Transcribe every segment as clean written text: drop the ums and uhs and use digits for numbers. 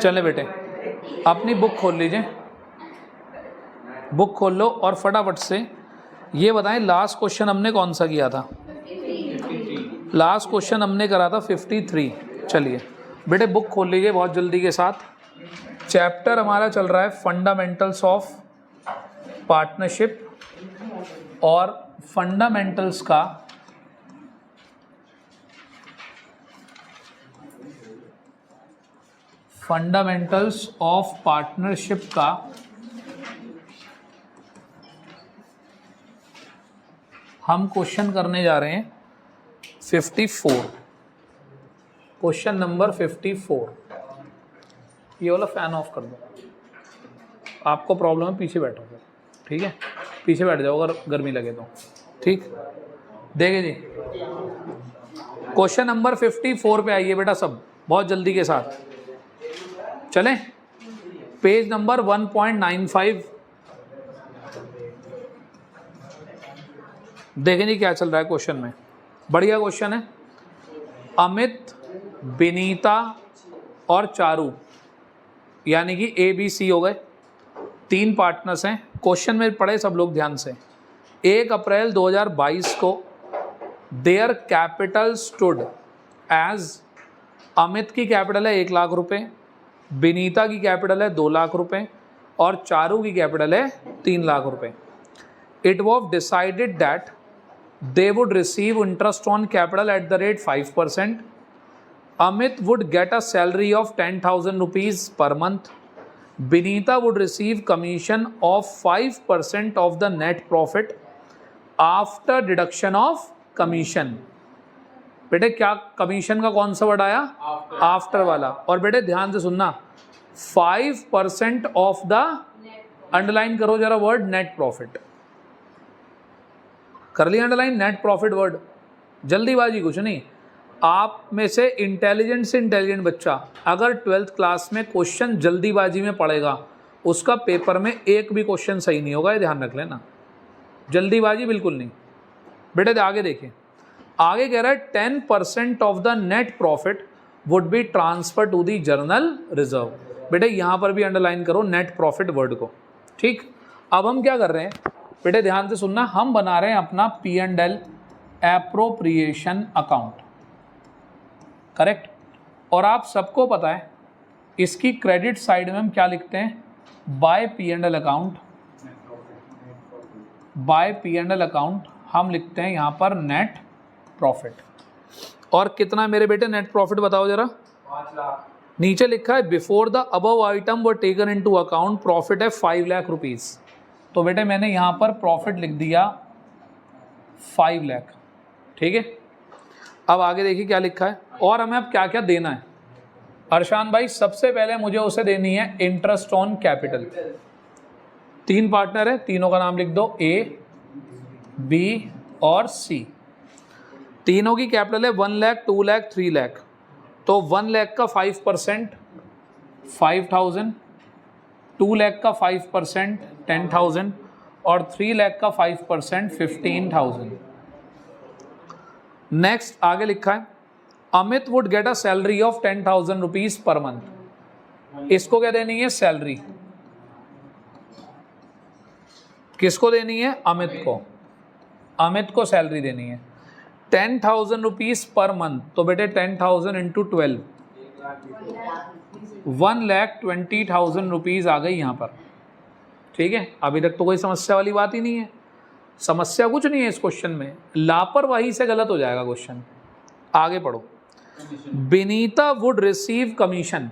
चले बेटे, अपनी बुक खोल लीजिए, बुक खोल लो और फटाफट से ये बताएं लास्ट क्वेश्चन हमने कौन सा किया था। लास्ट क्वेश्चन हमने करा था 53। चलिए बेटे बुक खोल लीजिए बहुत जल्दी के साथ। चैप्टर हमारा चल रहा है फंडामेंटल्स ऑफ पार्टनरशिप, और फंडामेंटल्स का फंडामेंटल्स ऑफ पार्टनरशिप का हम क्वेश्चन करने जा रहे हैं 54, क्वेश्चन नंबर 54। ये वाला फैन ऑफ कर दो, आपको प्रॉब्लम है पीछे बैठो, ठीक है पीछे बैठ जाओ अगर गर्मी लगे तो, ठीक। देखिए जी क्वेश्चन नंबर 54 पे आइए बेटा सब बहुत जल्दी के साथ। चलें पेज नंबर 1.95। देखें जी क्या चल रहा है क्वेश्चन में, बढ़िया क्वेश्चन है। अमित, विनीता और चारू यानी कि ABC हो गए, 3 पार्टनर्स हैं। क्वेश्चन में पढ़े सब लोग ध्यान से। 1 अप्रैल 2022 को their capital stood as, Amit की कैपिटल है 1 लाख रुपए, विनीता की कैपिटल है 2 लाख रुपए और चारू की कैपिटल है 3 लाख रुपए। It was decided that they would receive interest on capital at the rate 5%. Amit would get a salary of 10,000 rupees per month. Vinita would receive commission of 5% of the net profit after deduction of commission. बेटे क्या commission का कौन सा word आया? After वाला। और बेटे ध्यान से सुनना, 5% ऑफ द, अंडरलाइन करो जरा वर्ड नेट प्रॉफिट, कर लिया अंडरलाइन नेट प्रॉफिट वर्ड। जल्दीबाजी कुछ नहीं। आप में से इंटेलिजेंट बच्चा अगर 12th क्लास में क्वेश्चन जल्दीबाजी में पढ़ेगा उसका पेपर में एक भी क्वेश्चन सही नहीं होगा, ये ध्यान रख लेना। जल्दीबाजी बिल्कुल नहीं। बेटे आगे देखिए, आगे कह रहा है 10% of the net profit would be transfer to the general reserve. बेटे यहाँ पर भी अंडरलाइन करो नेट प्रॉफिट वर्ड को, ठीक। अब हम क्या कर रहे हैं बेटे ध्यान से सुनना, हम बना रहे हैं अपना P&L एप्रोप्रिएशन अकाउंट, करेक्ट। और आप सबको पता है इसकी क्रेडिट साइड में हम क्या लिखते हैं, bye P&L account, bye P&L account हम लिखते हैं यहाँ पर नेट प्रॉफिट। और कितना मेरे बेटे नेट प्रॉफिट बताओ जरा? 5 लाख। नीचे लिखा है before the above item were taken into account profit है 5 लाख रुपीस। तो बेटे मैंने यहाँ पर प्रॉफिट लिख दिया 5 लाख, ठीक है। अब आगे देखिए क्या लिखा है और हमें अब क्या क्या देना है। अरशान भाई सबसे पहले मुझे उसे देनी है इंटरेस्ट ऑन कैपिटल। 3 पार्टनर है, तीनों का नाम लिख दो, A, B और C। तीनों की कैपिटल है 1 लाख, 2 लाख, 3 लाख। तो 1 लाख का 5% 5,000, 2 लाख का 5% 10,000 और 3 लाख का 5% 15,000। नेक्स्ट आगे लिखा है Amit would get a salary of 10,000 rupees per month. इसको क्या देनी है? सैलरी। किसको देनी है? अमित को। अमित को सैलरी देनी है 10,000 रुपीज पर मंथ। तो बेटे 10,000 इंटू 12 1,20,000 रुपीज आ गई यहाँ पर, ठीक है। अभी तक तो कोई समस्या वाली बात ही नहीं है, समस्या कुछ नहीं है इस क्वेश्चन में, लापरवाही से गलत हो जाएगा क्वेश्चन। आगे पढ़ो। Vinita would receive commission,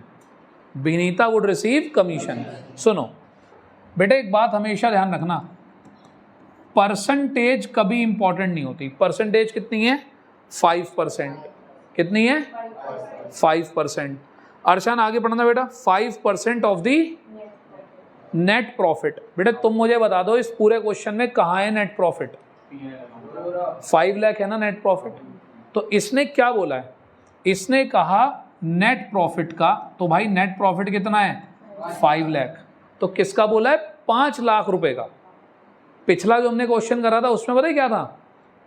Vinita would receive commission. सुनो बेटे एक बात हमेशा ध्यान रखना, परसेंटेज कभी इंपॉर्टेंट नहीं होती। परसेंटेज कितनी है? 5%। कितनी है? 5%। अर्शान आगे पढ़ना बेटा। 5% ऑफ दी नेट प्रॉफिट। बेटा तुम मुझे बता दो इस पूरे क्वेश्चन में कहाँ है नेट प्रॉफिट? 5 लाख है ना नेट प्रॉफिट। तो इसने क्या बोला है? इसने कहा नेट प्रॉफिट का, तो भाई नेट प्रॉफिट कितना है? 5 लाख। तो किसका बोला है? 5 लाख रुपए का। पिछला जो हमने क्वेश्चन करा था उसमें पता है क्या था?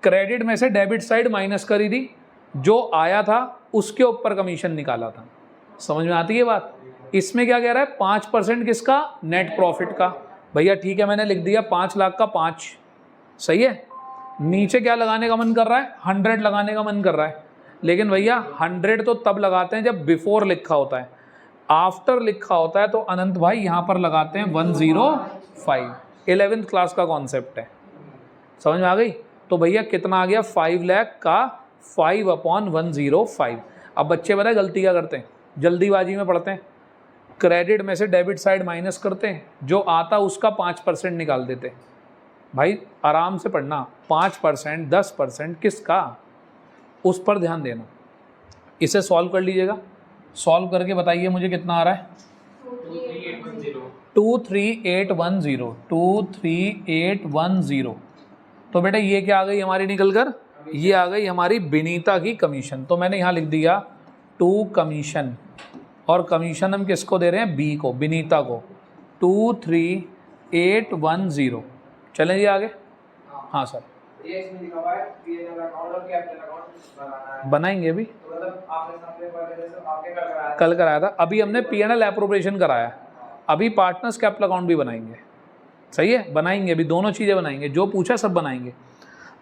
क्रेडिट में से डेबिट साइड माइनस करी थी, जो आया था उसके ऊपर कमीशन निकाला था। समझ में आती है बात? इसमें क्या कह रहा है 5% किसका, नेट प्रॉफिट का। भैया ठीक है, मैंने लिख दिया 5 लाख का 5, सही है। नीचे क्या लगाने का मन कर रहा है, 100 लगाने का मन कर रहा है, लेकिन भैया 100 तो तब लगाते हैं जब बिफोर लिखा होता है, आफ्टर लिखा होता है तो अनंत भाई यहाँ पर लगाते हैं 105। 11th क्लास का कॉन्सेप्ट है, समझ में आ गई। तो भैया कितना आ गया, 5 लाख का 5/105। अब बच्चे पता है गलती क्या करते हैं, जल्दीबाजी में पढ़ते हैं, क्रेडिट में से डेबिट साइड माइनस करते हैं, जो आता उसका 5% निकाल देते हैं। भाई आराम से पढ़ना, 5%, 10% किसका, उस पर ध्यान देना। इसे सॉल्व कर लीजिएगा, सॉल्व करके बताइए मुझे कितना आ रहा है। 23810। तो बेटा ये क्या आ गई हमारी निकल कर, ये आ गई हमारी विनीता की कमीशन। तो मैंने यहाँ लिख दिया 2 कमीशन, और कमीशन हम किसको दे रहे हैं, बी को, विनीता को। 23810। चलें जी आगे। हाँ सर, ये इसमें लिखा हुआ है P&L अकाउंट और कैपिटल अकाउंट बनाना है, बनाएंगे अभी, तो मतलब आपने सामने आपने कल कराया था, अभी हमने P&L एप्रोप्रिएशन कराया, अभी पार्टनर्स कैपिटल अकाउंट भी बनाएंगे, सही है, बनाएंगे अभी, दोनों चीज़ें बनाएंगे, जो पूछा सब बनाएंगे।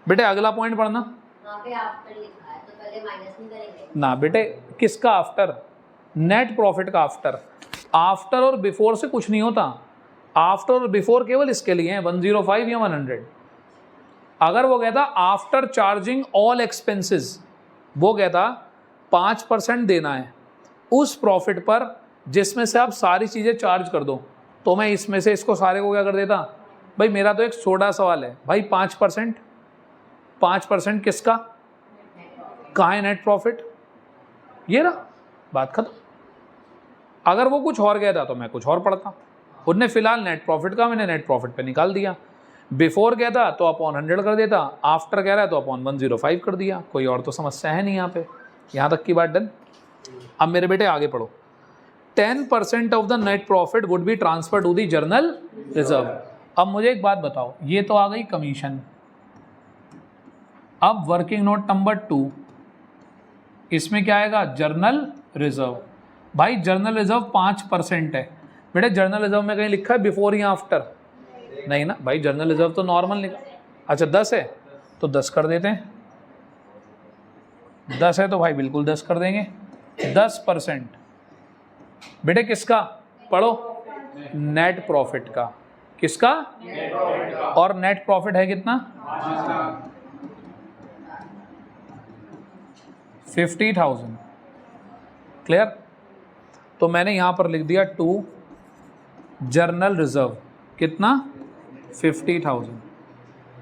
बेटे अगला पॉइंट पढ़ना। वहाँ पे आफ्टर लिखा है तो पहले माइनस नहीं करेंगे ना बेटे, किसका आफ्टर, नेट प्रॉफिट का आफ्टर। आफ्टर और बिफोर से कुछ नहीं होता, आफ्टर और बिफोर केवल इसके लिए हैं 105 या 100। अगर वो कहता आफ्टर चार्जिंग ऑल एक्सपेंसेस, वो कहता 5% देना है उस प्रॉफिट पर जिसमें से आप सारी चीज़ें चार्ज कर दो, तो मैं इसमें से इसको सारे को क्या कर देता। भाई मेरा तो एक छोटा सवाल है भाई, 5% किसका, कहाँ है नेट प्रॉफिट, ये रहा, बात खत्म। अगर वो कुछ और कहता तो मैं कुछ और पढ़ता, उनने फिलहाल नेट प्रॉफिट का मैंने नेट प्रॉफिट पे निकाल दिया। बिफोर कहता तो अपॉन 100 कर देता, आफ्टर कह रहा है तो अपॉन 105 कर दिया, कोई और तो समस्या है नहीं यहाँ पे। यहाँ तक की बात डन। अब मेरे बेटे आगे पढ़ो। 10% of the net profit would be transfer to the general reserve. अब मुझे एक बात बताओ, ये तो आ गई कमीशन। अब वर्किंग नोट नंबर 2, इसमें क्या आएगा, जर्नल रिजर्व। भाई जर्नल रिजर्व 5% है बेटे, जर्नल रिजर्व में कहीं लिखा है बिफोर या आफ्टर, नहीं ना भाई, जर्नल रिजर्व तो नॉर्मल लिखा। अच्छा 10 है तो 10 कर देते हैं, 10 है तो भाई बिल्कुल 10 कर देंगे। 10% बेटे किसका, पढ़ो, नेट प्रॉफिट का, किसका, और नेट प्रॉफिट है कितना, 50,000। क्लियर। तो मैंने यहां पर लिख दिया 2 जर्नल रिजर्व, कितना, 50,000।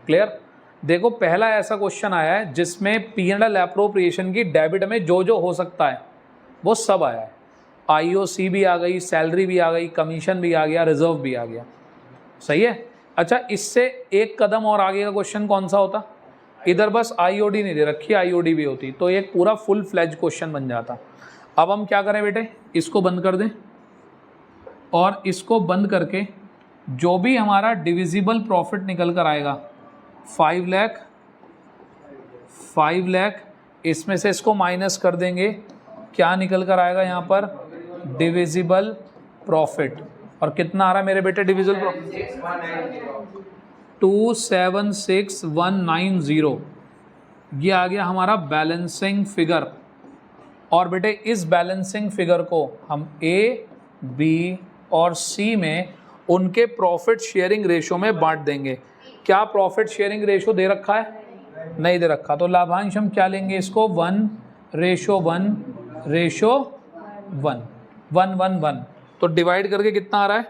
क्लियर। देखो पहला ऐसा क्वेश्चन आया है जिसमें P&L एप्रोप्रिएशन की डेबिट में जो जो हो सकता है वो सब आया है। IOC भी आ गई, सैलरी भी आ गई, कमीशन भी आ गया, रिजर्व भी आ गया, सही है। अच्छा इससे एक कदम और आगे का क्वेश्चन कौन सा होता, इधर बस IOD नहीं दे रखी, IOD भी होती तो एक पूरा फुल फ्लेज क्वेश्चन बन जाता। अब हम क्या करें बेटे, इसको बंद कर दें, और इसको बंद करके जो भी हमारा डिविजिबल प्रॉफिट निकल कर आएगा 5 लाख, इसमें से इसको माइनस कर देंगे, क्या निकल कर आएगा यहाँ पर, डिविजिबल प्रॉफिट। और कितना आ रहा है मेरे बेटे डिविजिबल प्रॉफिट, 276,190। ये आ गया हमारा बैलेंसिंग फिगर। और बेटे इस बैलेंसिंग फिगर को हम A, B और C में उनके प्रॉफिट शेयरिंग रेशो में बांट देंगे। क्या प्रॉफिट शेयरिंग रेशो दे रखा है, नहीं दे रखा, तो लाभांश हम क्या लेंगे इसको, 1:1:1, तो डिवाइड करके कितना आ रहा है,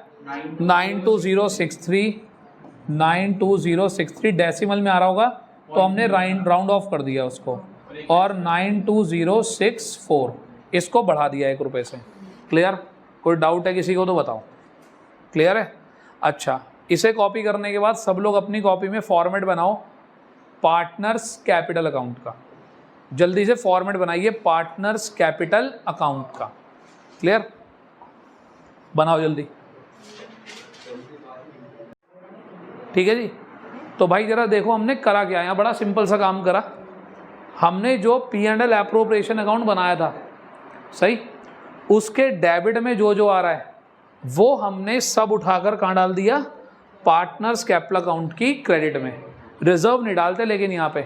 92063 डेसिमल में आ रहा होगा तो हमने राउंड ऑफ कर दिया उसको, और 92064 इसको बढ़ा दिया 1 रुपये से। क्लियर। कोई डाउट है किसी को तो बताओ, क्लियर है। अच्छा इसे कॉपी करने के बाद सब लोग अपनी कॉपी में फॉर्मेट बनाओ पार्टनर्स कैपिटल अकाउंट का, जल्दी से फॉर्मेट बनाइए पार्टनर्स कैपिटल अकाउंट का। क्लियर, बनाओ जल्दी। ठीक है जी। तो भाई जरा देखो हमने करा क्या, यहाँ बड़ा सिंपल सा काम करा। हमने जो P&L एप्रोप्रिएशन अकाउंट बनाया था, सही, उसके डेबिट में जो जो आ रहा है वो हमने सब उठाकर कहाँ डाल दिया, पार्टनर्स कैपिटल अकाउंट की क्रेडिट में। रिजर्व नहीं डालते लेकिन यहाँ पे,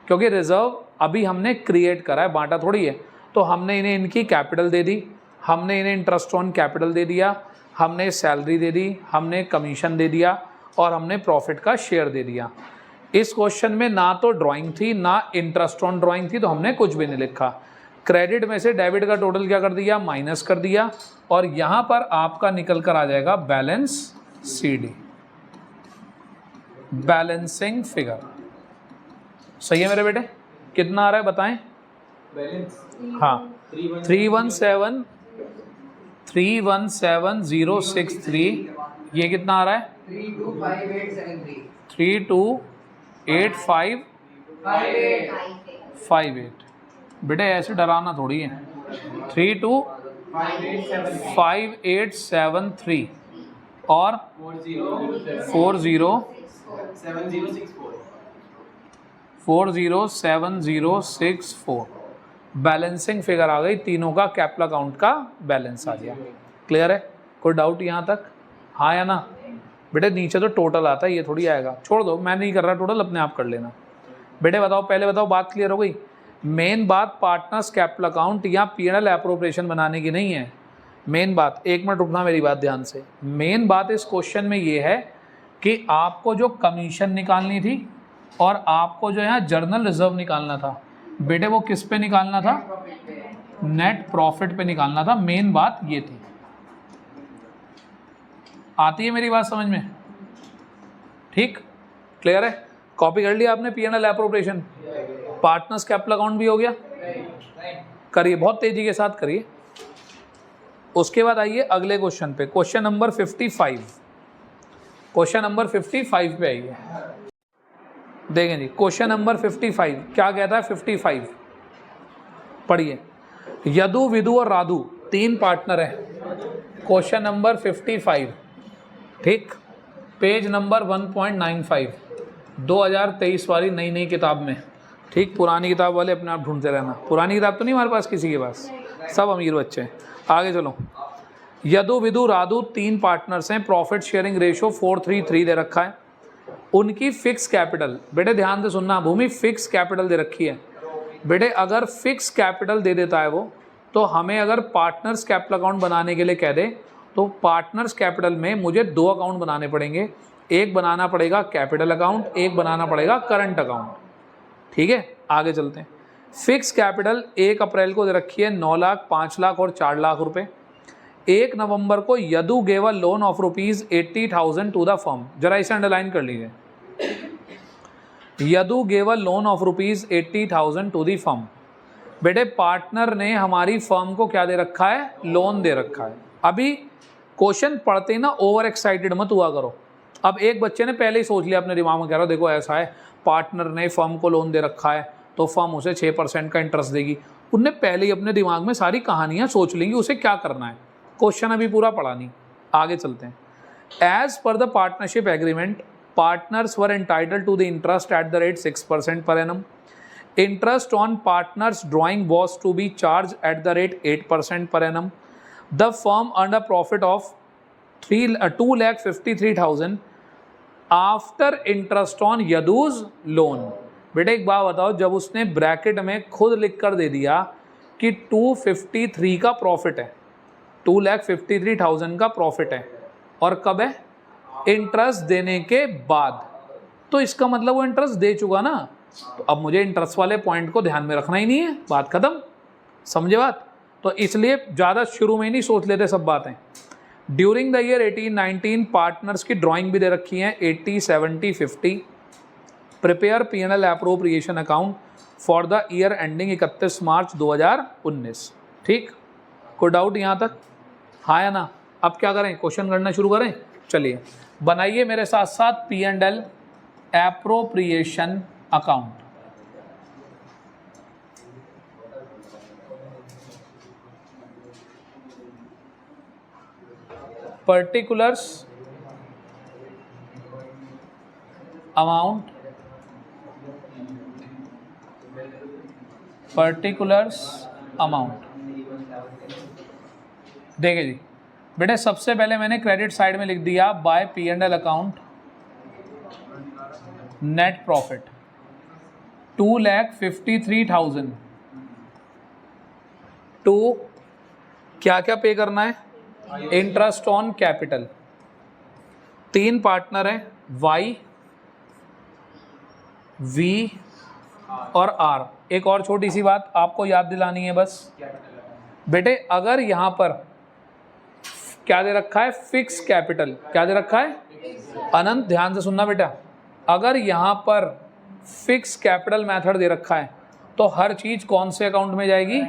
क्योंकि रिजर्व अभी हमने क्रिएट करा है, बांटा थोड़ी है। तो हमने इन्हें इनकी कैपिटल दे दी, हमने इन्हें इंटरेस्ट ऑन कैपिटल दे दिया, हमने सैलरी दे दी, हमने कमीशन दे दिया और हमने प्रॉफिट का शेयर दे दिया। इस क्वेश्चन में ना तो ड्राइंग थी ना इंटरेस्ट ऑन ड्राइंग थी, तो हमने कुछ भी नहीं लिखा। क्रेडिट में से डेबिट का टोटल क्या कर दिया, माइनस कर दिया, और यहाँ पर आपका निकल कर आ जाएगा बैलेंस CD, बैलेंसिंग फिगर। सही है मेरे बेटे? कितना आ रहा है बताएं? बैलेंस हाँ 317,063, ये कितना आ रहा है? 325873 328558। बेटे ऐसे डराना थोड़ी है। 325873 और 407064 बैलेंसिंग फिगर आ गई, तीनों का कैपिटल अकाउंट का बैलेंस आ गया। क्लियर है? कोई डाउट यहाँ तक? हाँ या ना? बेटे नीचे तो टोटल आता है, ये थोड़ी आएगा। छोड़ दो, मैं नहीं कर रहा टोटल, अपने आप कर लेना। बेटे बताओ, पहले बताओ, बात क्लियर हो गई? मेन बात पार्टनर्स कैपिटल अकाउंट या P&L एप्रोप्रिएशन बनाने की नहीं है। मेन बात, एक मिनट रुकना मेरी बात ध्यान से। मेन बात इस क्वेश्चन में ये है कि आपको जो कमीशन निकालनी थी और आपको जो यहाँ जर्नल रिजर्व निकालना था, बेटे वो किस पे निकालना था? नेट प्रॉफिट पे निकालना था। मेन बात ये थी। आती है मेरी बात समझ में? ठीक, क्लियर है? कॉपी कर लिया आपने P&L appropriation? Partners capital account भी हो गया? करिए, बहुत तेजी के साथ करिए। उसके बाद आइए अगले क्वेश्चन पे, क्वेश्चन नंबर 55। क्वेश्चन नंबर 55 पे आइए। देखें जी, क्वेश्चन नंबर 55 क्या कहता है? 55 पढ़िए। यदु, विदु और राधु 3 पार्टनर हैं। क्वेश्चन नंबर 55, ठीक, पेज नंबर 1.95, 2023 वाली नई किताब में। ठीक, पुरानी किताब वाले अपने आप ढूंढते रहना। पुरानी किताब तो नहीं हमारे पास किसी के पास, सब अमीर बच्चे हैं। आगे चलो। यदु, विदु, राधु 3 पार्टनर्स हैं। प्रॉफिट शेयरिंग रेशो 4:3 दे रखा है। उनकी फिक्स कैपिटल, बेटे ध्यान से सुनना, भूमि फिक्स कैपिटल दे रखी है। बेटे अगर फिक्स कैपिटल दे देता है वो, तो हमें अगर पार्टनर्स कैपिटल अकाउंट बनाने के लिए कह दे, तो पार्टनर्स कैपिटल में मुझे 2 अकाउंट बनाने पड़ेंगे। एक बनाना पड़ेगा कैपिटल अकाउंट, एक बनाना पड़ेगा करंट अकाउंट। ठीक है, आगे चलते हैं। फिक्स कैपिटल 1 अप्रैल को दे रखी है 9 लाख, 5 लाख और 4 लाख रुपए। 1 नवंबर को Yadu gave a loan of ₹80,000 to the firm. जरा इसे अंडरलाइन कर लीजिए। Yadu gave a loan of ₹80,000 to the firm. बेटे पार्टनर ने हमारी फर्म को क्या दे रखा है? लोन दे रखा है। अभी क्वेश्चन पढ़ते ना ओवर एक्साइटेड मत हुआ करो। अब एक बच्चे ने पहले ही सोच लिया अपने दिमाग में, कह रहा देखो ऐसा है, पार्टनर ने फर्म को लोन दे रखा है तो फर्म उसे 6% का इंटरेस्ट देगी। उनने पहले ही अपने दिमाग में सारी कहानियां सोच लेंगी उसे क्या करना है। क्वेश्चन अभी पूरा पढ़ा नहीं, आगे चलते हैं। As per the partnership agreement, partners were entitled to the interest at the rate 6% per annum. Interest on partners drawing was to be charged at the rate 8% per annum. The firm earned a profit of 2,53,000 after interest on Yadu's loan. बेटे एक बात बताओ, जब उसने bracket में खुद लिख कर दे दिया कि 253 का प्रॉफिट है, 2,53,000 का प्रॉफिट है, और कब है? इंटरेस्ट देने के बाद, तो इसका मतलब वो इंटरेस्ट दे चुका ना। तो अब मुझे इंटरेस्ट वाले पॉइंट को ध्यान में रखना ही नहीं है, बात खत्म। समझे बात? तो इसलिए ज़्यादा शुरू में ही नहीं सोच लेते सब बातें। ड्यूरिंग द ईयर 18-19 पार्टनर्स की ड्राइंग भी दे रखी हैं 80, 70, 50। Prepare P&L appropriation account for the year ending 31 मार्च 2019। ठीक, कोई डाउट यहाँ तक? हाँ या ना? अब क्या करें, क्वेश्चन करना शुरू करें? चलिए बनाइए मेरे साथ साथ P&L appropriation account. Particulars amount, particulars amount. देखिए जी बेटे, सबसे पहले मैंने क्रेडिट साइड में लिख दिया by P&L account net profit 2,53,000 to क्या क्या पे करना है, इंटरेस्ट ऑन कैपिटल। 3 पार्टनर हैं Y, V और R। एक और छोटी सी बात आपको याद दिलानी है बस बेटे, अगर यहां पर क्या दे रखा है, फिक्स कैपिटल, क्या दे रखा है अनंत, ध्यान से सुनना बेटा, अगर यहां पर फिक्स कैपिटल मेथड दे रखा है तो हर चीज कौन से अकाउंट में जाएगी,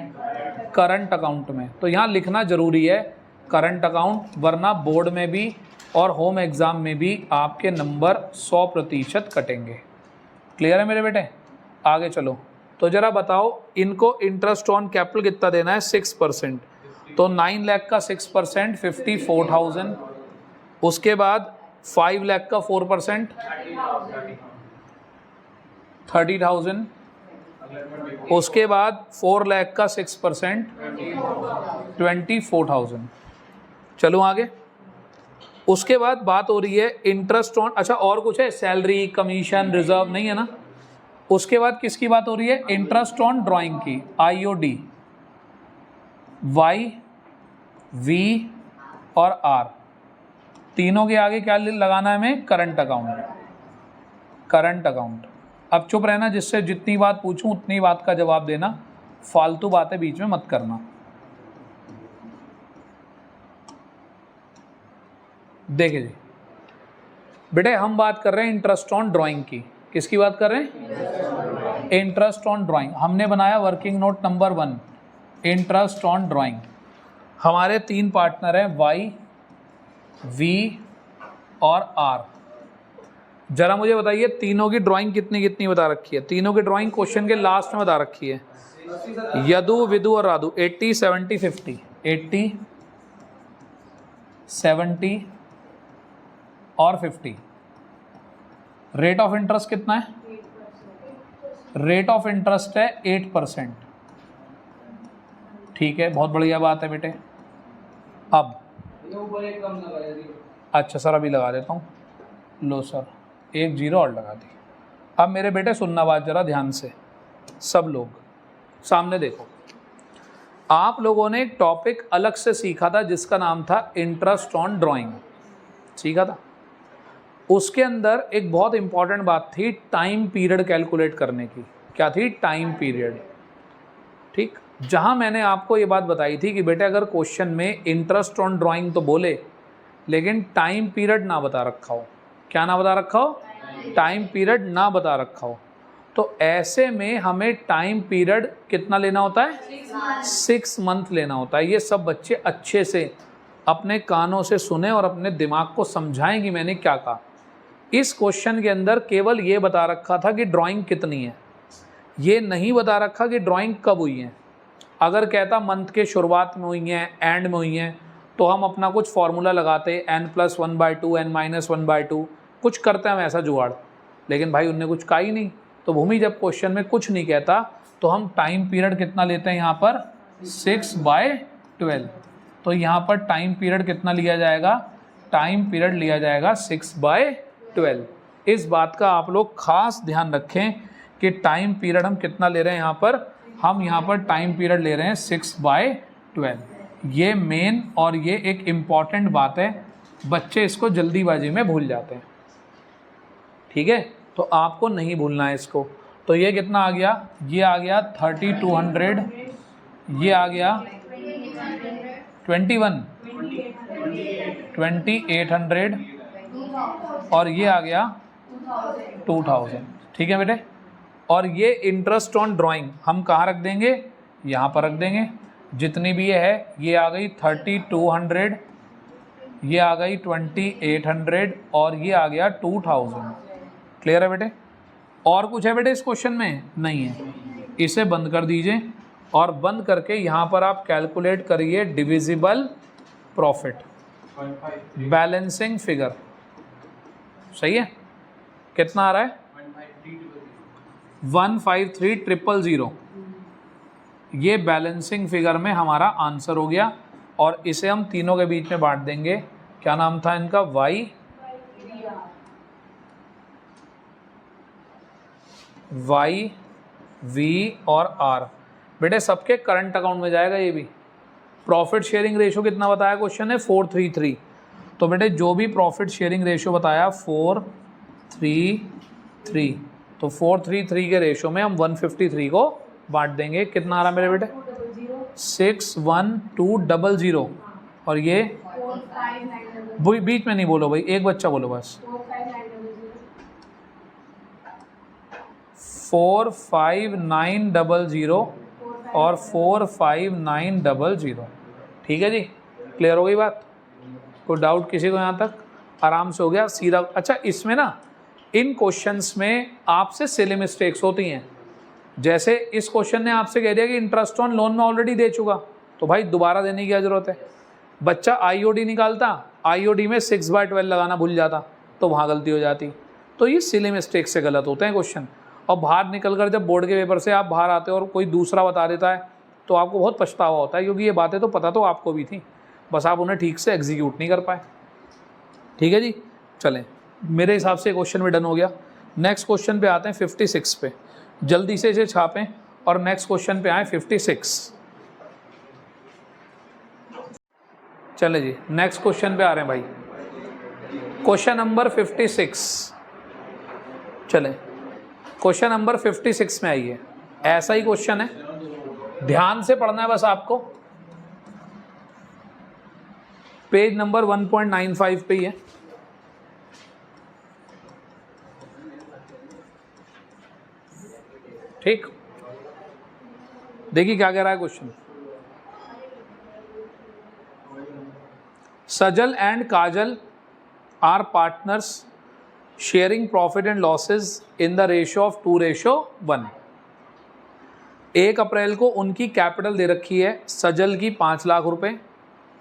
करंट अकाउंट में। तो यहां लिखना जरूरी है करंट अकाउंट, वरना बोर्ड में भी और होम एग्जाम में भी आपके नंबर 100% कटेंगे। क्लियर है मेरे बेटे? आगे चलो, तो जरा बताओ इनको इंटरेस्ट ऑन कैपिटल कितना देना है, 6%। तो 9 लाख का 6% 54,000, उसके बाद 5 लाख का 4% 30,000, उसके बाद 4 लाख का 6% 24,000। चलो आगे, उसके बाद बात हो रही है इंटरेस्ट ऑन, अच्छा और कुछ है, सैलरी कमीशन रिजर्व नहीं है ना। उसके बाद किसकी बात हो रही है, इंटरेस्ट ऑन ड्राइंग की, IOD, Y, V और R, तीनों के आगे क्या लगाना है हमें, करंट अकाउंट, करंट अकाउंट। अब चुप रहना, जिससे जितनी बात पूछूं उतनी बात का जवाब देना, फालतू बातें बीच में मत करना। देखिए जी बेटे, हम बात कर रहे हैं इंटरेस्ट ऑन ड्राइंग की। किसकी बात कर रहे हैं, इंटरेस्ट ऑन ड्राइंग। हमने बनाया working note number 1, interest on drawing. हमारे 3 पार्टनर हैं Y, V और R। जरा मुझे बताइए तीनों की ड्राइंग कितनी कितनी बता रखी है, तीनों की ड्राइंग क्वेश्चन के लास्ट में बता रखी है, यदु विदु और राधु। 80 70 50, 80 70 और 50। रेट ऑफ इंटरेस्ट कितना है, रेट ऑफ इंटरेस्ट है 8%। ठीक है, बहुत बढ़िया बात है बेटे। अब अच्छा सर अभी लगा देता हूँ, लो सर 1 0 और लगा दी। अब मेरे बेटे सुनना बात जरा ध्यान से, सब लोग सामने देखो। आप लोगों ने एक टॉपिक अलग से सीखा था जिसका नाम था इंटरेस्ट ऑन ड्राइंग, सीखा था। उसके अंदर एक बहुत इंपॉर्टेंट बात थी टाइम पीरियड कैलकुलेट करने की। क्या थी, टाइम पीरियड। ठीक, जहां मैंने आपको ये बात बताई थी कि बेटे अगर क्वेश्चन में इंटरेस्ट ऑन ड्राइंग तो बोले लेकिन टाइम पीरियड ना बता रखा हो, क्या ना बता रखा हो, टाइम पीरियड ना बता रखा हो, तो ऐसे में हमें टाइम पीरियड कितना लेना होता है, 6 मंथ लेना होता है। ये सब बच्चे अच्छे से अपने कानों से सुने और अपने दिमाग को समझाएं कि मैंने क्या कहा। इस क्वेश्चन के अंदर केवल ये बता रखा था कि ड्राइंग कितनी है, ये नहीं बता रखा कि ड्राइंग कब हुई है। अगर कहता मंथ के शुरुआत में हुई हैं, एंड में हुई हैं, तो हम अपना कुछ फार्मूला लगाते, n+1/2 n-1/2 कुछ करते हैं हम ऐसा जुगाड़। लेकिन भाई उनने कुछ कहा ही नहीं। तो भूमि जब क्वेश्चन में कुछ नहीं कहता तो हम टाइम पीरियड कितना लेते हैं यहाँ पर, 6/12। तो यहाँ पर टाइम पीरियड कितना लिया जाएगा, टाइम पीरियड लिया जाएगा 6/12। इस बात का आप लोग खास ध्यान रखें कि टाइम पीरियड हम कितना ले रहे हैं यहाँ पर, हम यहाँ पर टाइम पीरियड ले रहे हैं 6/12। ये मेन और ये एक इम्पॉर्टेंट बात है, बच्चे इसको जल्दीबाजी में भूल जाते हैं। ठीक है, तो आपको नहीं भूलना है इसको। तो ये कितना आ गया, ये आ गया 3200, ये आ गया 21 2800 और ये आ गया 2000। ठीक है बेटे, और ये इंटरेस्ट ऑन ड्राइंग हम कहाँ रख देंगे, यहाँ पर रख देंगे। जितनी भी ये है, ये आ गई 3200, ये आ गई 2800 और ये आ गया 2000। क्लियर है बेटे? और कुछ है बेटे इस क्वेश्चन में? नहीं है। इसे बंद कर दीजिए और बंद करके यहाँ पर आप कैलकुलेट करिए डिविजिबल प्रॉफिट, बैलेंसिंग फिगर। सही है? कितना आ रहा है, 153,000। ये बैलेंसिंग फिगर में हमारा आंसर हो गया। और इसे हम तीनों के बीच में बांट देंगे। क्या नाम था इनका? वाई वी और आर। बेटे सबके करंट अकाउंट में जाएगा ये भी। प्रॉफिट शेयरिंग रेशियो कितना बताया क्वेश्चन है? 4:3:3। तो बेटे जो भी प्रॉफिट शेयरिंग रेशियो बताया 4:3:3, तो 4:3:3 के रेशियो में हम 153 को बांट देंगे। कितना आ रहा मेरे बेटे? 61200। और ये बीच में नहीं बोलो भाई, एक बच्चा बोलो बस। 45900 और 45900। ठीक है जी, क्लियर हो गई बात? कोई डाउट किसी को यहाँ तक? आराम से हो गया सीधा। अच्छा, इसमें ना इन क्वेश्चंस में आपसे सिली मिस्टेक्स होती हैं। जैसे इस क्वेश्चन ने आपसे कह दिया कि इंटरेस्ट ऑन लोन में ऑलरेडी दे चुका, तो भाई दोबारा देने की क्या जरूरत है? बच्चा आईओडी निकालता, आईओडी में 6/12 लगाना भूल जाता, तो वहाँ गलती हो जाती। तो ये सिली मिस्टेक से गलत होते हैं क्वेश्चन। और बाहर निकल कर जब बोर्ड के पेपर से आप बाहर आते हो और कोई दूसरा बता देता है तो आपको बहुत पछतावा होता है, क्योंकि ये बातें तो पता तो आपको भी थी, बस आप उन्हें ठीक से एग्जीक्यूट नहीं कर पाए। ठीक है जी, चलें, मेरे हिसाब से क्वेश्चन भी डन हो गया। नेक्स्ट क्वेश्चन पे आते हैं 56 पे। जल्दी से इसे छापें और नेक्स्ट क्वेश्चन पे आए 56। चले जी, नेक्स्ट क्वेश्चन पे आ रहे हैं भाई। Question number 56। चलें, क्वेश्चन नंबर 56 में आइए। ऐसा ही क्वेश्चन है, ध्यान से पढ़ना है बस आपको। पेज नंबर 1.95 पे ही है। ठीक, देखिए क्या कह रहा है question. Sajal and Kajal are partners sharing profit and losses in the ratio of 2:1। 1 अप्रैल को उनकी कैपिटल दे रखी है, सजल की 5 लाख रुपए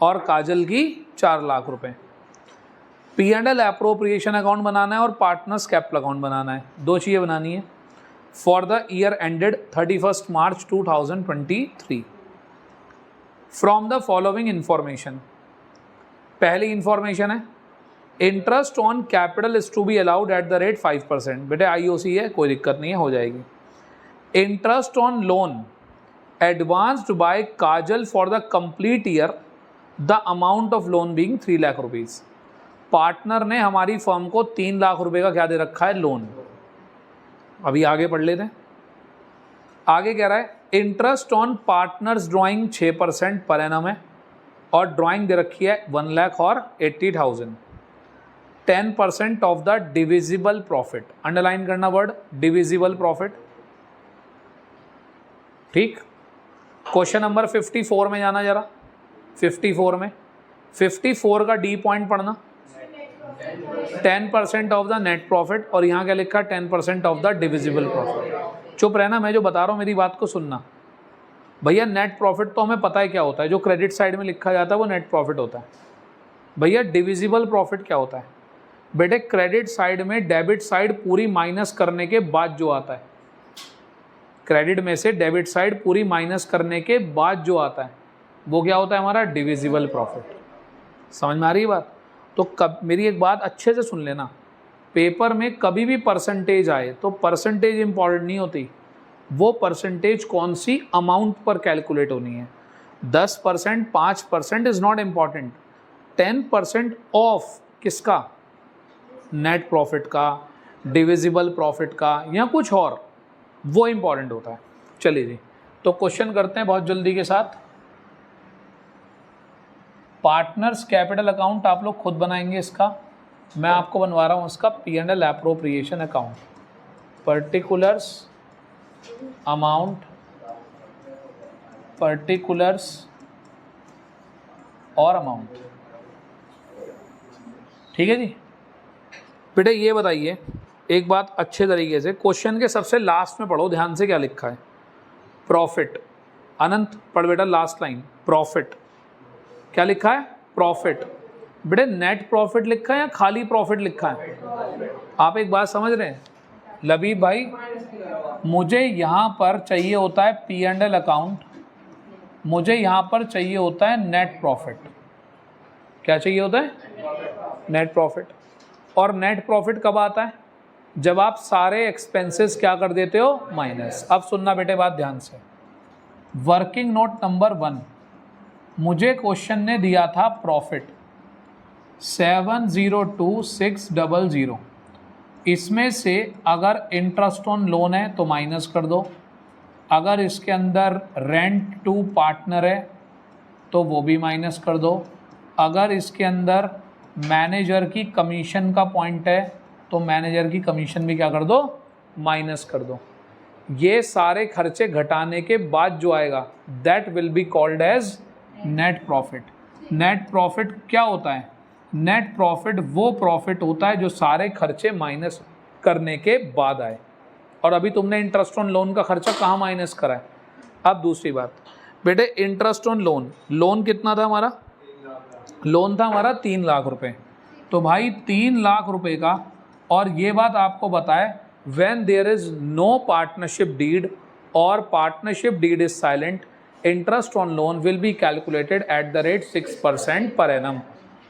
और काजल की 4 लाख रुपए। P&L एप्रोप्रिएशन अकाउंट बनाना है और पार्टनर्स कैपिटल अकाउंट बनाना है, दो चीज़ें बनानी है। For the year ended 31 March 2023 from the following information. पहली इंफॉर्मेशन है, interest on capital is to be allowed at the rate 5%। बेटे IOC है, कोई दिक्कत नहीं है, हो जाएगी। Interest on loan advanced by Kajal for the complete year, the amount of loan being 3 lakh rupees. Partner ने हमारी फर्म को 3 लाख रुपए का क्या दे रखा है? लोन। अभी आगे पढ़ लेते हैं। आगे कह रहा है interest on partners drawing 6% per annum है और ड्राइंग दे रखी है 1,80,000। 10% of the divisible profit. Underline करना वर्ड डिविजिबल प्रॉफिट। ठीक, क्वेश्चन नंबर 54 में जाना जरा। 54 में 54 का डी पॉइंट पढ़ना। 10% ऑफ द नेट प्रॉफिट, और यहाँ क्या लिखा? 10% ऑफ द डिविजिबल प्रॉफिट। चुप रहना, मैं जो बता रहा हूँ मेरी बात को सुनना। भैया नेट प्रॉफिट तो हमें पता है क्या होता है, जो क्रेडिट साइड में लिखा जाता है वो नेट प्रॉफिट होता है। भैया डिविजिबल प्रॉफिट क्या होता है? बेटे क्रेडिट साइड में डेबिट साइड पूरी माइनस करने के बाद जो आता है, क्रेडिट में से डेबिट साइड पूरी माइनस करने के बाद जो आता है वो क्या होता है? हमारा डिविजिबल प्रॉफिट। समझ में आ रही है बात? तो कब, मेरी एक बात अच्छे से सुन लेना, पेपर में कभी भी परसेंटेज आए तो परसेंटेज इंपॉर्टेंट नहीं होती, वो परसेंटेज कौन सी अमाउंट पर कैलकुलेट होनी है। 10%, 5% इज नॉट इम्पॉर्टेंट। 10% ऑफ किसका? नेट प्रॉफिट का, डिविजिबल प्रॉफिट का, या कुछ और, वो इंपॉर्टेंट होता है। चलिए जी, तो क्वेश्चन करते हैं बहुत जल्दी के साथ। पार्टनर्स कैपिटल अकाउंट आप लोग खुद बनाएंगे, इसका मैं आपको बनवा रहा हूँ इसका P&L appropriation account. Particulars amount, particulars और अमाउंट। ठीक है जी। बेटे ये बताइए एक बात अच्छे तरीके से, क्वेश्चन के सबसे लास्ट में पढ़ो ध्यान से क्या लिखा है। प्रॉफिट। अनंत पढ़ बेटा लास्ट लाइन। प्रॉफिट क्या लिखा है? प्रॉफिट। बेटे नेट प्रॉफिट लिखा है या खाली प्रॉफिट लिखा है? आप एक बात समझ रहे हैं लबीब भाई, मुझे यहाँ पर चाहिए होता है P&L अकाउंट, मुझे यहाँ पर चाहिए होता है नेट प्रॉफिट। क्या चाहिए होता है? Net profit. और नेट प्रॉफिट कब आता है? जब आप सारे एक्सपेंसेस क्या कर देते हो? माइनस। अब सुनना बेटे बात ध्यान से। वर्किंग नोट नंबर 1, मुझे क्वेश्चन ने दिया था प्रॉफिट 702600। इसमें से अगर इंटरेस्ट ऑन लोन है तो माइनस कर दो, अगर इसके अंदर रेंट टू पार्टनर है तो वो भी माइनस कर दो, अगर इसके अंदर मैनेजर की कमीशन का पॉइंट है तो मैनेजर की कमीशन भी क्या कर दो? माइनस कर दो। ये सारे खर्चे घटाने के बाद जो आएगा that will be called as net profit. Net profit क्या होता है? नेट प्रॉफिट वो प्रॉफिट होता है जो सारे खर्चे माइनस करने के बाद आए। और अभी तुमने इंटरेस्ट ऑन लोन का खर्चा कहाँ माइनस करा है? अब दूसरी बात बेटे, इंटरेस्ट ऑन लोन, लोन कितना था हमारा? लोन था हमारा 3 लाख रुपए। तो भाई 3 लाख रुपए का, और ये बात आपको बताए when there is no partnership deed or partnership deed is silent, interest on loan will be calculated at the rate 6% per annum।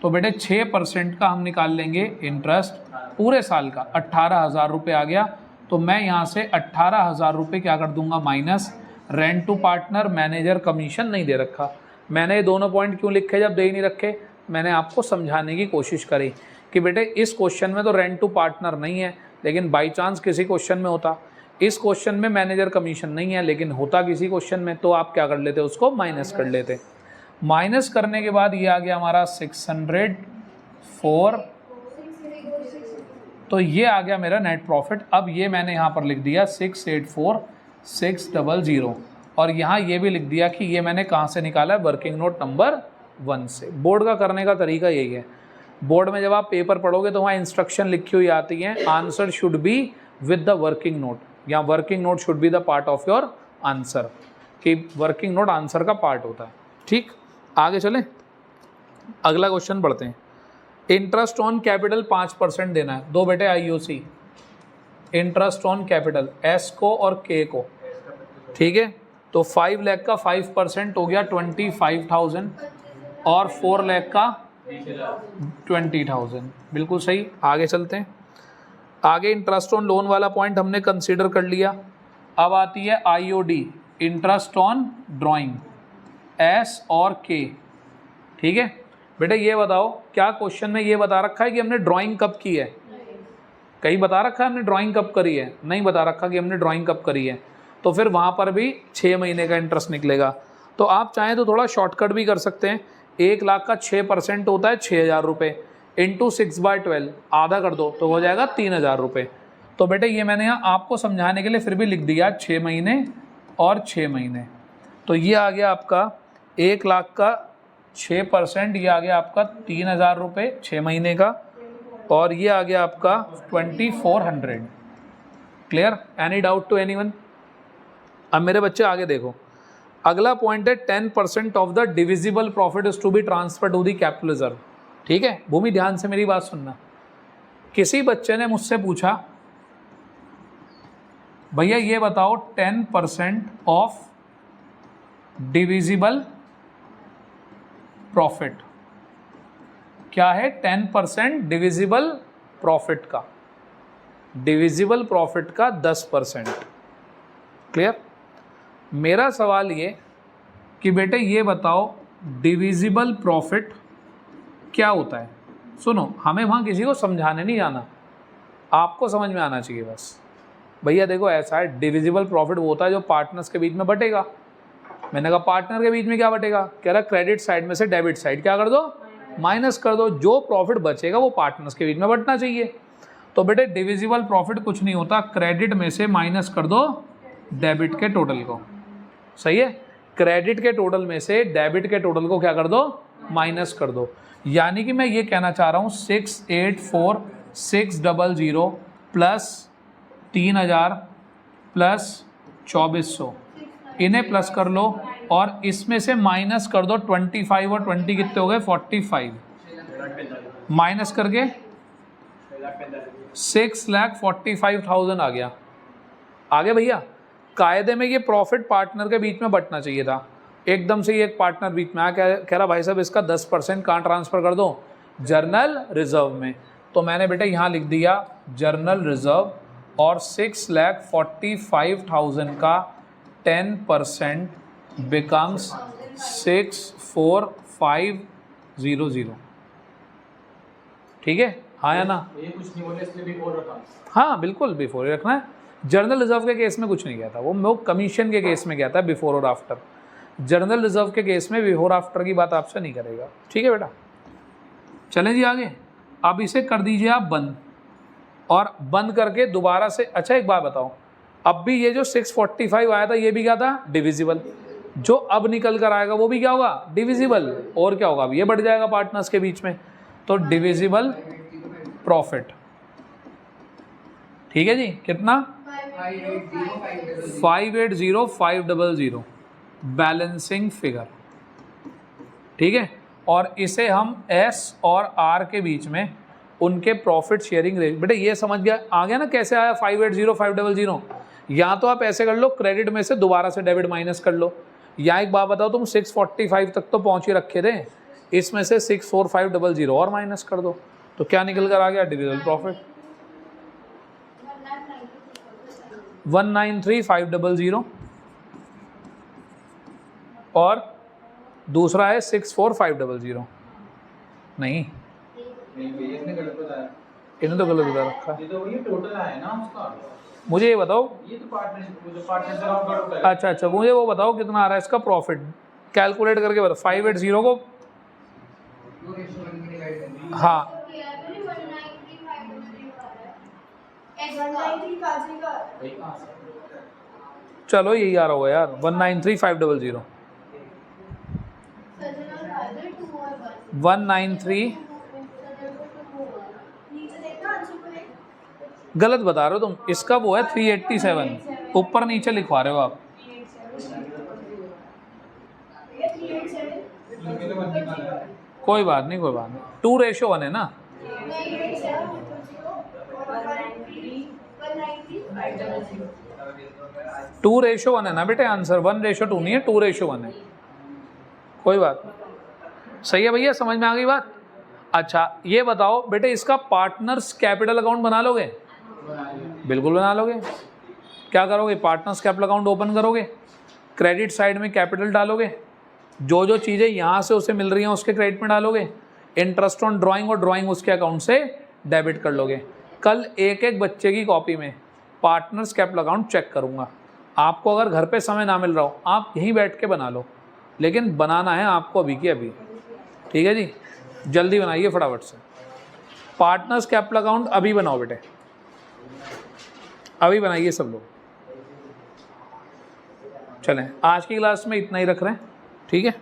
तो बेटे 6% का हम निकाल लेंगे इंटरेस्ट पूरे साल का, 18,000 रुपये आ गया। तो मैं यहाँ से 18,000 रुपये क्या कर दूंगा? Minus. Rent to partner, manager commission नहीं दे रखा। मैंने ये दोनों पॉइंट क्यों लिखे जब दे ही नहीं रखे? मैंने आपको समझाने की कोशिश करी कि बेटे इस क्वेश्चन में तो रेंट टू पार्टनर नहीं है, लेकिन बाई चांस किसी क्वेश्चन में होता। इस क्वेश्चन में मैनेजर कमीशन नहीं है लेकिन होता किसी क्वेश्चन में, तो आप क्या कर लेते? उसको माइनस कर लेते। माइनस करने के बाद ये आ गया हमारा 604, तो ये आ गया मेरा नेट प्रॉफिट। अब ये मैंने यहाँ पर लिख दिया 684,600, और यहाँ ये भी लिख दिया कि ये मैंने कहाँ से निकाला है? वर्किंग नोट नंबर 1 से। बोर्ड का करने का तरीका यही है। बोर्ड में जब आप पेपर पढ़ोगे तो वहाँ इंस्ट्रक्शन लिखी हुई आती है, answer should be with the working note, या working note should be the part of your answer, कि वर्किंग नोट आंसर का पार्ट होता है। ठीक, आगे चलें, अगला क्वेश्चन पढ़ते हैं। इंटरेस्ट ऑन कैपिटल 5% देना है। दो बेटे IOC, interest on capital S को और K को, ठीक है। तो 5 लाख का 5% हो गया 25,000, और 4 लाख का 20,000। बिल्कुल सही। आगे चलते हैं। आगे इंटरेस्ट ऑन लोन वाला पॉइंट हमने कंसीडर कर लिया। अब आती है IOD, interest on drawing, S और K, ठीक है। बेटे ये बताओ, क्या क्वेश्चन में ये बता रखा है कि हमने ड्राइंग कब की है? कहीं बता रखा है हमने ड्राइंग कब करी है? नहीं बता रखा कि हमने ड्राइंग कब करी है। तो फिर वहाँ पर भी 6 महीने का इंटरेस्ट निकलेगा। तो आप चाहें तो थोड़ा शॉर्टकट भी कर सकते हैं। 1 लाख का 6% होता है 6,000 रुपये, इंटू 6/12 आधा कर दो तो हो जाएगा 3,000 रुपये। तो बेटे ये मैंने यहाँ आपको समझाने के लिए फिर भी लिख दिया 6 महीने और 6 महीने। तो ये आ गया आपका 1 लाख का 6%, ये आ गया आपका 3,000 रुपये 6 महीने का, और ये आ गया आपका 2400। Clear? Any doubt to anyone? अब मेरे बच्चे आगे देखो, अगला पॉइंट है 10% of the divisible profit is to be transfer to the capital reserve. ठीक है भूमि, ध्यान से मेरी बात सुनना। किसी बच्चे ने मुझसे पूछा, भैया ये बताओ 10% ऑफ डिविजिबल प्रॉफिट क्या है? 10% डिविजिबल प्रॉफिट का, डिविजिबल प्रॉफिट का 10%। क्लियर? मेरा सवाल ये कि बेटे ये बताओ डिविजिबल प्रॉफिट क्या होता है? सुनो, हमें वहाँ किसी को समझाने नहीं जाना, आपको समझ में आना चाहिए बस। भैया देखो ऐसा है, डिविजिबल प्रॉफिट वो होता है जो पार्टनर्स के बीच में बटेगा। मैंने कहा पार्टनर के बीच में क्या बटेगा? कह रहा क्रेडिट साइड में से डेबिट साइड क्या कर दो? माइनस कर दो। जो प्रॉफिट बचेगा वो पार्टनर्स के बीच में बटना चाहिए। तो बेटे डिविजिबल प्रॉफिट कुछ नहीं होता, क्रेडिट में से माइनस कर दो डेबिट के टोटल को। सही है? क्रेडिट के टोटल में से डेबिट के टोटल को क्या कर दो? माइनस कर दो। यानी कि मैं ये कहना चाह रहा हूँ 684,600 प्लस 3,000 प्लस 2,400, इन्हें प्लस कर लो और इसमें से माइनस कर दो 25, और 20 कितने हो गए? 45। माइनस करके 6,45,000 आ गया। आगे भैया कायदे में ये प्रॉफिट पार्टनर के बीच में बंटना चाहिए था, एकदम से ही एक पार्टनर बीच में आया, कह रहा भाई साहब इसका 10% कहाँ ट्रांसफ़र कर दो, जर्नल रिजर्व में। तो मैंने बेटा यहाँ लिख दिया जर्नल रिजर्व, और 6,45,000 का 10% बिकम्स 64500। ठीक है, हाँ या ना? ये कुछ नहीं बोले इसलिए बिफोर रखा। हाँ बिल्कुल बिफोर ही रखना है। जर्नल रिजर्व के केस में कुछ नहीं किया था, वो कमीशन के केस में किया था बिफोर और आफ्टर। जर्नल रिजर्व के केस में बिफोर आफ्टर की बात आपसे नहीं करेगा। ठीक है बेटा, चलें जी आगे। अब इसे कर दीजिए आप बंद, और बंद करके दोबारा से, अच्छा एक बात बताओ, अब भी ये जो 645 आया था ये भी क्या था, डिविजिबल। जो अब निकल कर आएगा वो भी क्या होगा, डिविजिबल। और क्या होगा, अब ये बढ़ जाएगा पार्टनर्स के बीच में, तो डिविजिबल प्रॉफिट। ठीक है जी, कितना, 580,500 बैलेंसिंग फिगर। ठीक है, और इसे हम एस और आर के बीच में उनके प्रॉफिट शेयरिंग रेट, बेटा ये समझ गया, आ गया ना कैसे आया 580,500। या तो आप ऐसे कर लो, क्रेडिट में से दोबारा से डेबिट माइनस कर लो, या एक बात बताओ, तुम 645 तक तो पहुंच ही रखे थे, इसमें से 64500 और माइनस कर दो, तो क्या निकल कर आ गया, डिविजिबल प्रॉफिट 193,500, और दूसरा है 64500। नहीं, भैया इसने गलत बताया। इन्हें तो गलत बता रखा है। ये तो वही टोटल आया ना उसका। मुझे ये बताओ, ये तो पार्टनरशिप का टोटल है। अच्छा मुझे वो बताओ कितना आ रहा है इसका प्रॉफिट, कैलकुलेट करके बताओ। 580 को, हाँ चलो यही आ रहा होगा यार, 193,500, 193, गलत बता रहे हो तुम, इसका वो है 387, ऊपर नीचे लिखवा रहे हो आप। कोई बात नहीं, 2:1 है ना। 2:1 है ना बेटे आंसर, 1:2 नहीं है, 2:1 है। कोई बात नहीं, सही है भैया, समझ में आ गई बात। अच्छा ये बताओ बेटे, इसका पार्टनर्स कैपिटल अकाउंट बना लोगे? बिल्कुल बना लोगे। क्या करोगे, पार्टनर्स कैपिटल अकाउंट ओपन करोगे, क्रेडिट साइड में कैपिटल डालोगे, जो चीज़ें यहाँ से उसे मिल रही हैं उसके क्रेडिट में डालोगे, इंटरेस्ट ऑन ड्राइंग और ड्राइंग उसके अकाउंट से डेबिट कर लोगे। कल एक एक बच्चे की कॉपी में पार्टनर्स कैपिटल अकाउंट चेक करूँगा। आपको अगर घर पे समय ना मिल रहा हो, आप यहीं बैठ के बना लो, लेकिन बनाना है आपको अभी के अभी। ठीक है जी, जल्दी बनाइए फटाफट से। पार्टनर्स कैपिटल अकाउंट अभी बनाओ बेटे, अभी बनाइए सब लोग। चलें, आज की क्लास में इतना ही रख रहे हैं, ठीक है।